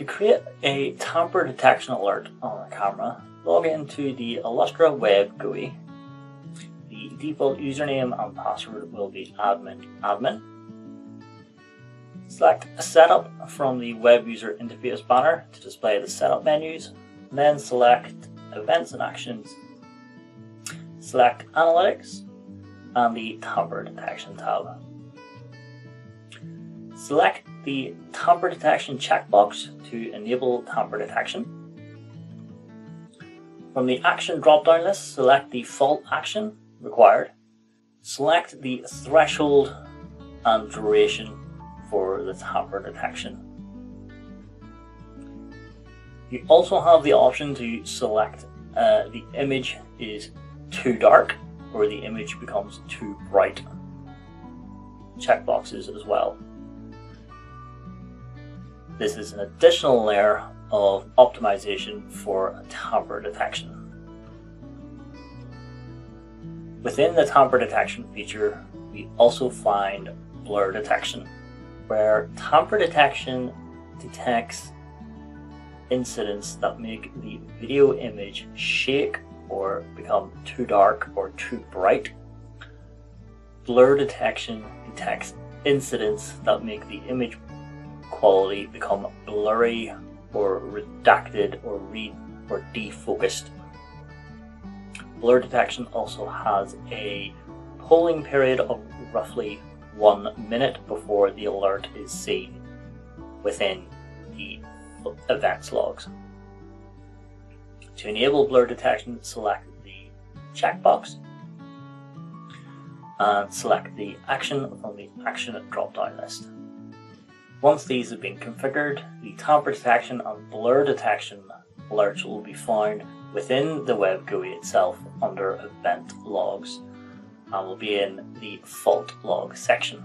To create a tamper detection alert on a camera, log into the Illustra Web Gui. The default username and password will be admin. Select Setup from the Web User Interface banner to display the setup menus, and then select Events and Actions, select Analytics and the Tamper Detection tab. Select the Tamper Detection checkbox to enable tamper detection. From the Action drop-down list, select the fault action required. Select the threshold and duration for the tamper detection. You also have the option to select the image is too dark or the image becomes too bright. Checkboxes as well. This is an additional layer of optimization for tamper detection. Within the tamper detection feature, we also find blur detection, where tamper detection detects incidents that make the video image shake or become too dark or too bright. Blur detection detects incidents that make the image quality become blurry or redacted or defocused. Blur detection also has a polling period of roughly 1 minute before the alert is seen within the events logs. To enable blur detection, select the checkbox and select the action from the action drop-down list. Once these have been configured, the tamper detection and blur detection alerts will be found within the Web GUI itself under Event Logs and will be in the Fault Log section.